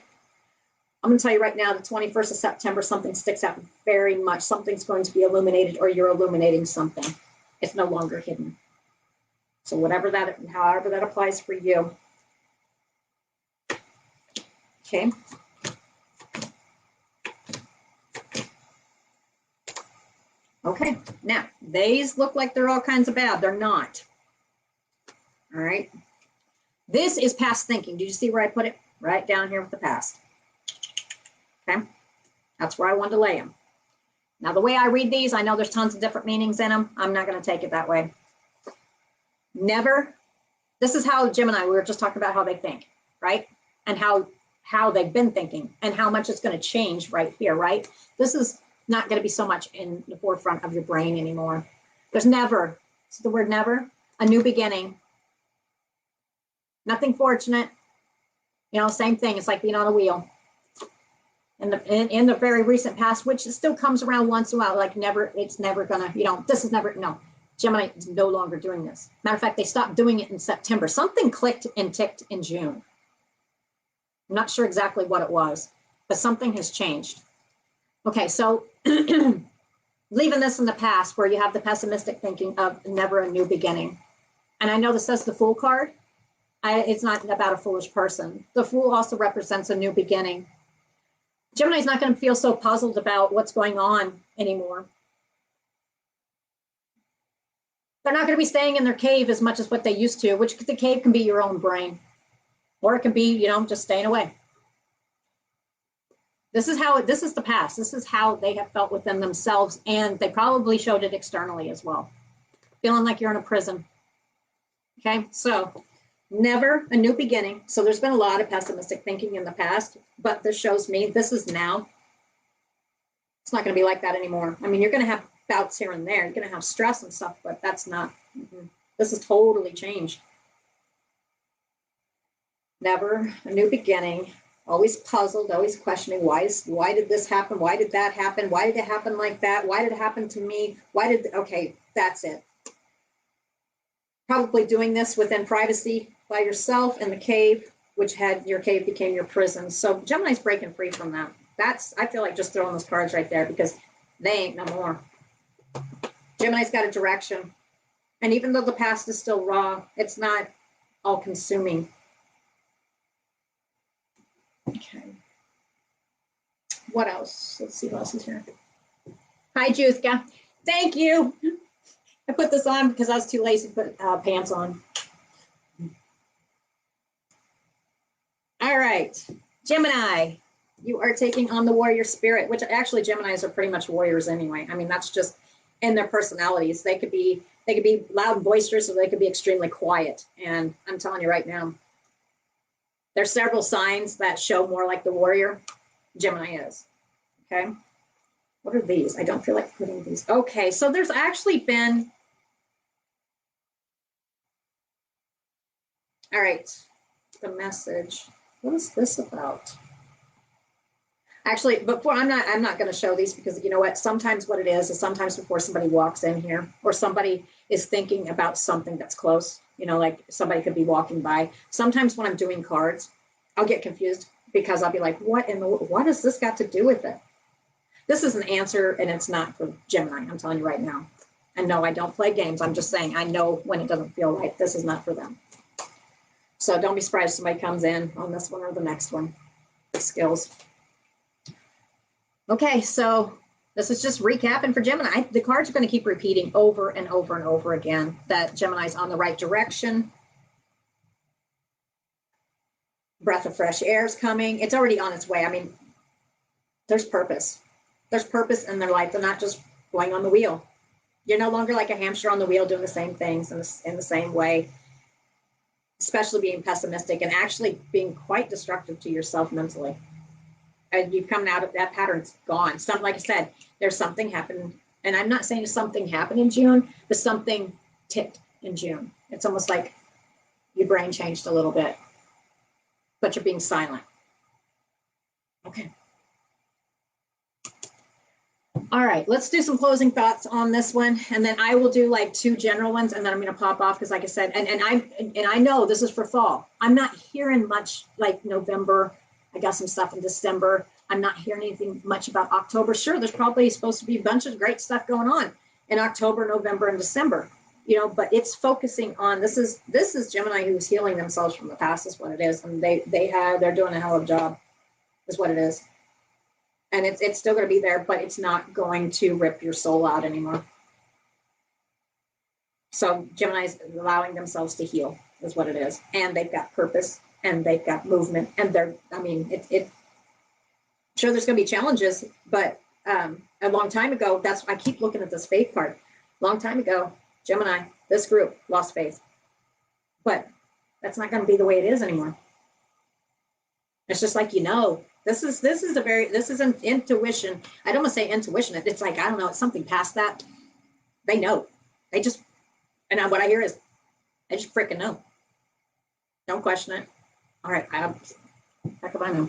I'm going to tell you right now, the 21st of September, something sticks out very much. Something's going to be illuminated, or you're illuminating something. It's no longer hidden. So however that applies for you. Okay. Okay, now, these look like they're all kinds of bad. They're not. All right. This is past thinking. Did you see where I put it? Right down here with the past. Okay, that's where I wanted to lay them. Now, the way I read these, I know there's tons of different meanings in them. I'm not going to take it that way. Never. This is how Gemini, we were just talking about how they think, right? And how they've been thinking, and how much it's going to change right here, right? This is not going to be so much in the forefront of your brain anymore. There's never, it's the word never, a new beginning. Nothing fortunate. You know, same thing. It's like being on a wheel. In the very recent past, which still comes around once in a while, like never, it's never gonna, you know, this is never, no. Gemini is no longer doing this. Matter of fact, they stopped doing it in September. Something clicked and ticked in June. I'm not sure exactly what it was, but something has changed. Okay, so leaving this in the past, where you have the pessimistic thinking of never a new beginning. And I know this says the Fool card. It's not about a foolish person. The Fool also represents a new beginning. Gemini's not going to feel so puzzled about what's going on anymore. They're not going to be staying in their cave as much as what they used to, which the cave can be your own brain, or it can be, you know, just staying away. This is the past. This is how they have felt within themselves, and they probably showed it externally as well. Feeling like you're in a prison. Okay, so never a new beginning. So there's been a lot of pessimistic thinking in the past, but this shows me this is now. It's not going to be like that anymore. I mean, you're going to have bouts here and there. You're going to have stress and stuff, but that's not. This is totally changed. Never a new beginning. Always puzzled, always questioning, why did this happen? Why did that happen? Why did it happen like that? Why did it happen to me? Okay, that's it. Probably doing this within privacy by yourself in the cave, which had your cave became your prison. So Gemini's breaking free from that. I feel like just throwing those cards right there because they ain't no more. Gemini's got a direction. And even though the past is still raw, it's not all consuming. Okay. What else? Let's see what else is here. Hi, Juthka. Thank you. I put this on because I was too lazy to put pants on. All right. Gemini, you are taking on the warrior spirit, which actually Geminis are pretty much warriors anyway. I mean, that's just in their personalities. They could be loud and boisterous, or they could be extremely quiet. And I'm telling you right now, there's several signs that show more like the warrior Gemini is. Okay. What are these? I don't feel like putting these. Okay. So there's actually been. All right. The message. What is this about? Actually, before I'm not going to show these because you know what? Sometimes what it is sometimes before somebody walks in here or somebody is thinking about something that's close, you know, like somebody could be walking by. Sometimes when I'm doing cards, I'll get confused because I'll be like, what has this got to do with it? This is an answer and it's not for Gemini. I'm telling you right now. And no, I don't play games. I'm just saying I know when it doesn't feel right. This is not for them. So don't be surprised if somebody comes in on this one or the next one. Skills. Okay, so this is just recapping for Gemini. The cards are going to keep repeating over and over and over again that Gemini's on the right direction. Breath of fresh air is coming. It's already on its way. I mean, there's purpose. There's purpose in their life. They're not just going on the wheel. You're no longer like a hamster on the wheel doing the same things in the same way, especially being pessimistic and actually being quite destructive to yourself mentally. And you've come out of that pattern's gone. Something, like I said, there's something happened. And I'm not saying something happened in June, but something ticked in June. It's almost like your brain changed a little bit, but you're being silent. Okay. All right, let's do some closing thoughts on this one. And then I will do like 2 general ones and then I'm going to pop off because like I said, and I know this is for fall. I'm not hearing much like November. I got some stuff in December. I'm not hearing anything much about October. Sure, there's probably supposed to be a bunch of great stuff going on in October, November, and December, you know, but it's focusing on, this is Gemini who's healing themselves from the past is what it is. And they're doing a hell of a job is what it is. And it's still going to be there, but it's not going to rip your soul out anymore. So Gemini is allowing themselves to heal is what it is. And they've got purpose. And they've got movement, and sure there's going to be challenges, but a long time ago, I keep looking at this faith card. Long time ago, Gemini, this group lost faith, but that's not going to be the way it is anymore. It's just like, you know, this is an intuition. I don't want to say intuition. It's like, I don't know, it's something past that. They know. And what I hear is, I just freaking know. Don't question it. All right, heck if I know.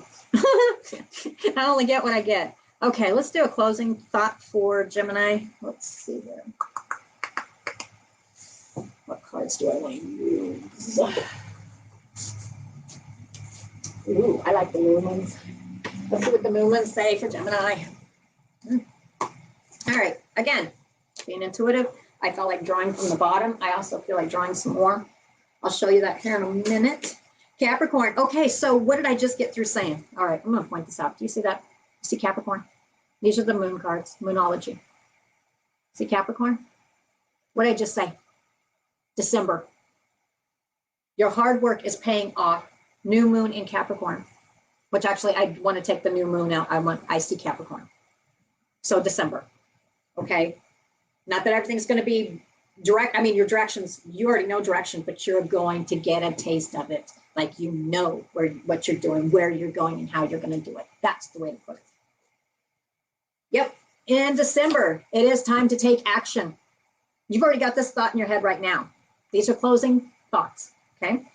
I only get what I get. Okay, let's do a closing thought for Gemini. Let's see here. What cards do I want to use? Ooh, I like the moon ones. Let's see what the moon ones say for Gemini. All right, again, being intuitive. I felt like drawing from the bottom. I also feel like drawing some more. I'll show you that here in a minute. Capricorn. Okay, so what did I just get through saying? All right, I'm going to point this out. Do you see that? See Capricorn? These are the moon cards, Moonology. See Capricorn? What did I just say? December. Your hard work is paying off. New moon in Capricorn. which actually I want to take the new moon out. I see Capricorn. So December, okay? Not that everything's going to be direct. I mean, your directions, you already know direction, but you're going to get a taste of it. Like, you know what you're doing, where you're going, and how you're going to do it. That's the way to put it. Yep. In December, it is time to take action. You've already got this thought in your head right now. These are closing thoughts, okay?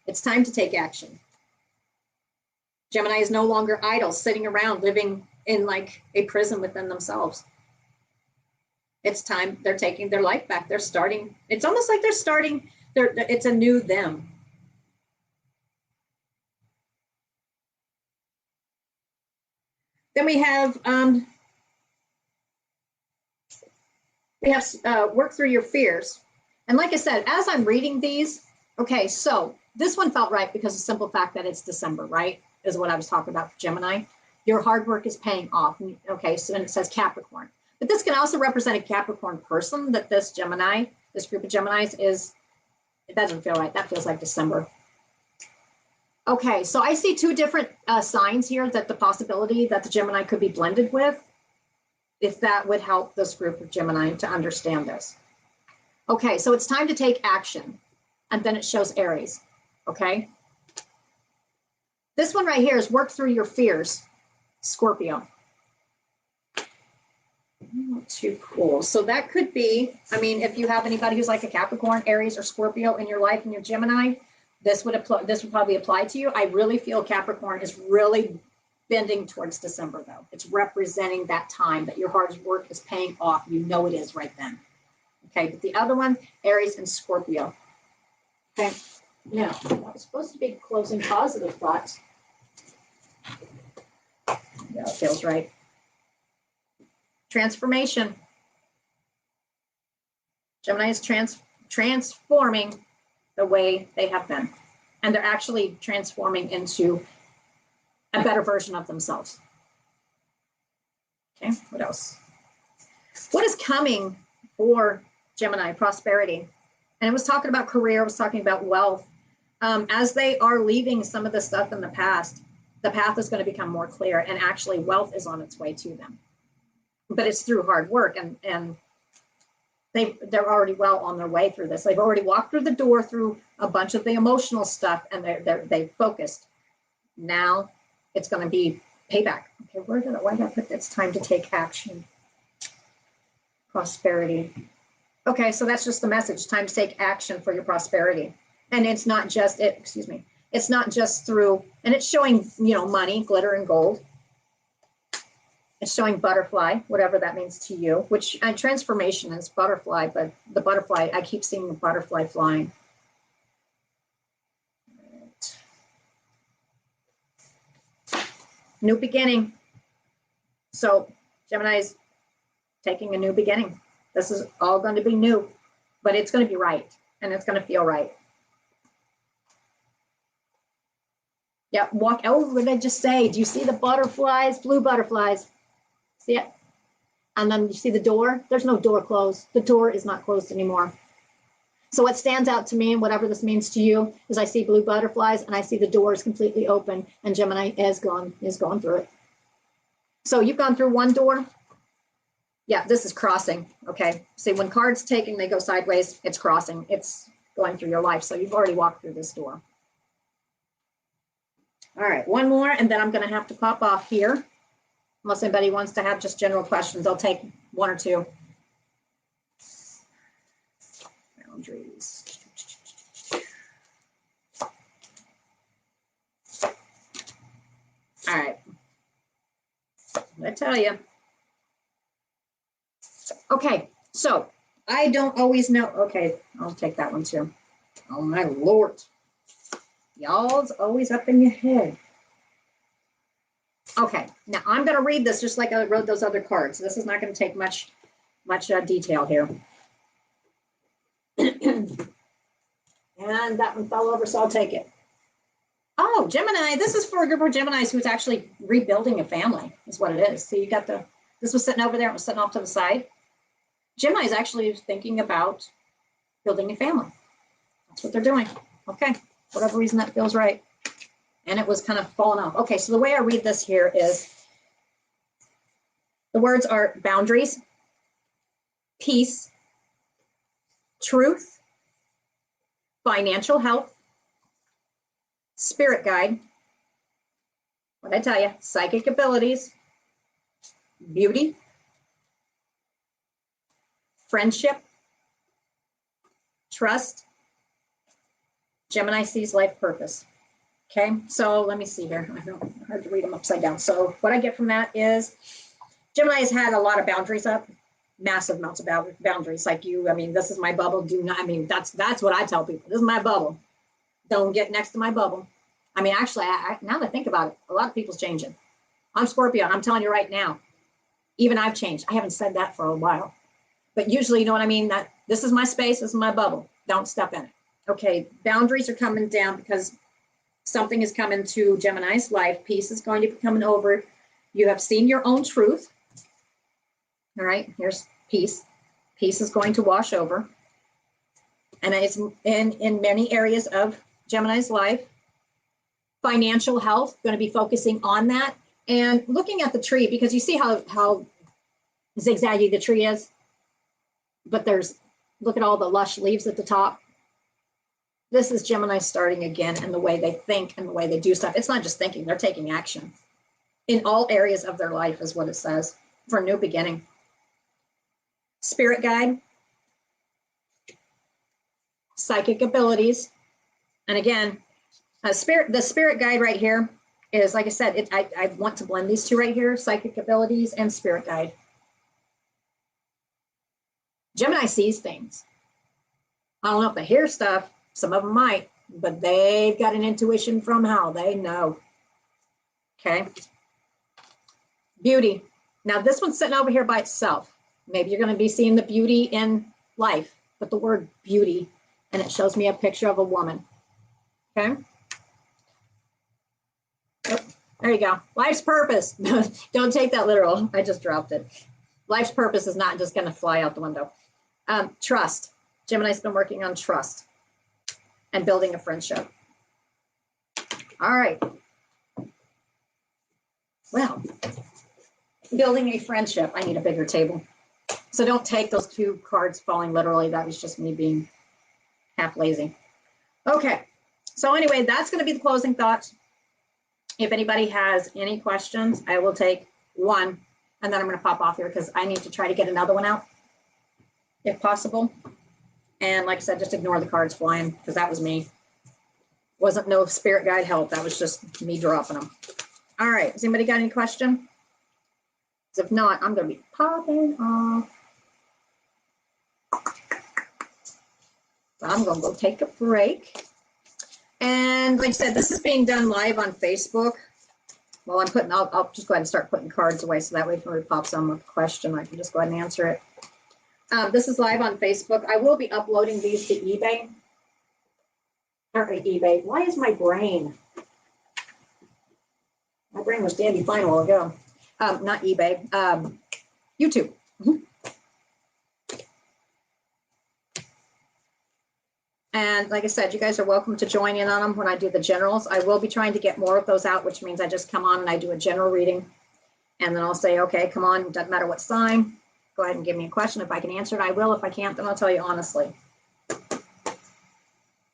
It's time to take action. Gemini is no longer idle, sitting around, living in like a prison within themselves. It's time they're taking their life back. They're starting. It's almost like they're starting. It's a new them. Then we have work through your fears. And like I said, as I'm reading these, okay, so this one felt right because of the simple fact that it's December, right? Is what I was talking about for Gemini. Your hard work is paying off. Okay, so then it says Capricorn. But this can also represent a Capricorn person that this Gemini, this group of Geminis is, it doesn't feel right. That feels like December. Okay, so I see two different signs here that the possibility that the Gemini could be blended with, if that would help this group of Gemini to understand this. Okay, so it's time to take action. And then it shows Aries, okay? This one right here is work through your fears, Scorpio. Not too cool. So that could be, I mean, if you have anybody who's like a Capricorn, Aries, or Scorpio in your life and your Gemini, this would probably apply to you. I really feel Capricorn is really bending towards December, though. It's representing that time that your hard work is paying off. You know it is right then. Okay, but the other one, Aries and Scorpio. Okay, now, that was supposed to be closing positive thoughts. Yeah, it feels right. Transformation. Gemini is transforming the way they have been. And they're actually transforming into a better version of themselves. Okay, what else? What is coming for Gemini? Prosperity. And it was talking about career, it was talking about wealth. As they are leaving some of the stuff in the past, the path is going to become more clear, and actually wealth is on its way to them. But it's through hard work, and they're already well on their way through this. They've already walked through the door through a bunch of the emotional stuff, and they've focused. Now it's going to be payback. Okay, why did I put it's time to take action? Prosperity. Okay, so that's just the message. Time to take action for your prosperity. And it's not just it's not just through, and it's showing, money, glitter and gold. It's showing butterfly, whatever that means to you, which transformation is butterfly, but the butterfly, I keep seeing the butterfly flying. Right. New beginning. So Gemini is taking a new beginning. This is all going to be new, but it's going to be right, and it's going to feel right. Yeah, what did I just say? Do you see the butterflies, blue butterflies? See it? And then you see the door. There's no door closed. The door is not closed anymore. So what stands out to me, and whatever this means to you, is I see blue butterflies and I see the door is completely open, and Gemini is going through it. So you've gone through one door. Yeah, this is crossing. Okay. See, when cards taking, they go sideways. It's crossing. It's going through your life. So you've already walked through this door. All right, one more, and then I'm going to have to pop off here. Unless anybody wants to have just general questions, I'll take one or two. Boundaries. All right. I tell you. Okay, so I don't always know. Okay, I'll take that one too. Oh my Lord. Y'all's always up in your head. Okay, now I'm going to read this just like I wrote those other cards. This is not going to take much detail here. And that one fell over, so I'll take it. Oh, Gemini, this is for a group of Geminis who's actually rebuilding a family, is what it is. So you got this was sitting over there, it was sitting off to the side. Gemini is actually thinking about building a family. That's what they're doing. Okay, whatever reason that feels right. and it was kind of falling off. Okay, so the way I read this here is the words are boundaries, peace, truth, financial health, spirit guide, what I tell you, psychic abilities, beauty, friendship, trust, Gemini sees life purpose. Okay, so let me see here. I know it's hard to read them upside down. So what I get from that is Gemini has had a lot of boundaries up, massive amounts of boundaries. Like you, I mean, this is my bubble. Do not, I mean, that's what I tell people. This is my bubble. Don't get next to my bubble. I mean, actually, now that I think about it, a lot of people's changing. I'm Scorpio, and I'm telling you right now, even I've changed. I haven't said that for a while. But usually, you know what I mean? That this is my space, this is my bubble. Don't step in it. Okay, boundaries are coming down because something is coming to Gemini's life. Peace is going to be coming over. You have seen your own truth. All right, here's peace. Peace is going to wash over. And it's in many areas of Gemini's life. Financial health, going to be focusing on that. And looking at the tree, because you see how zigzaggy the tree is, but look at all the lush leaves at the top. This is Gemini starting again in the way they think and the way they do stuff. It's not just thinking, they're taking action in all areas of their life is what it says for a new beginning. Spirit guide, psychic abilities. And again, the spirit guide right here is, like I said, I want to blend these two right here, psychic abilities and spirit guide. Gemini sees things. I don't know if they hear stuff, some of them might, but they've got an intuition from how they know. Okay. Beauty. Now this one's sitting over here by itself. Maybe you're going to be seeing the beauty in life, but the word beauty, and it shows me a picture of a woman. Okay. Oh, there you go. Life's purpose. Don't take that literal. I just dropped it. Life's purpose is not just going to fly out the window. Trust. Gemini's been working on trust and building a friendship. All right. Well, building a friendship. I need a bigger table. So don't take those two cards falling literally. That was just me being half lazy. Okay. So anyway, that's going to be the closing thoughts. If anybody has any questions, I will take one, and then I'm going to pop off here because I need to try to get another one out if possible. And like I said, just ignore the cards flying because that was me. Wasn't no spirit guide help. That was just me dropping them. All right. Has anybody got any question? If not, I'm going to be popping off. So I'm going to go take a break. And like I said, this is being done live on Facebook. Well, I'll just go ahead and start putting cards away so that way if somebody pops on with a question, I can just go ahead and answer it. This is live on Facebook. I will be uploading these to eBay. Or eBay. Why is my brain? My brain was dandy fine a while ago. Not eBay. YouTube. And like I said, you guys are welcome to join in on them when I do the generals. I will be trying to get more of those out, which means I just come on and I do a general reading. And then I'll say, okay, come on, doesn't matter what sign. Go ahead and give me a question. If I can answer it, I will. If I can't, then I'll tell you honestly.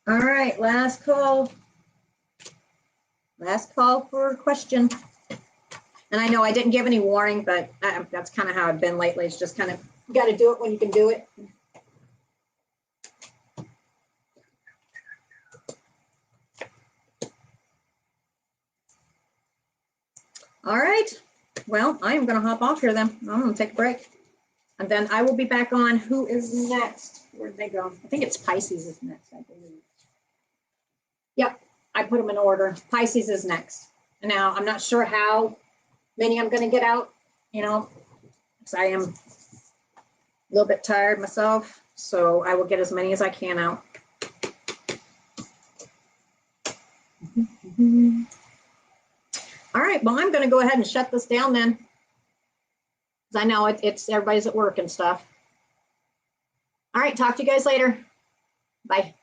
All right, last call. Last call for a question. And I know I didn't give any warning, but that's kind of how I've been lately. It's just kind of, you got to do it when you can do it. All right. Well, I am going to hop off here then. I'm going to take a break. And then I will be back on. Who is next? Where'd they go? I think it's Pisces is next, I believe. Yep, I put them in order. Pisces is next. And now I'm not sure how many I'm going to get out, you know, because I am a little bit tired myself. So I will get as many as I can out. All right, well, I'm going to go ahead and shut this down then. Because I know it's everybody's at work and stuff. All right, talk to you guys later. Bye.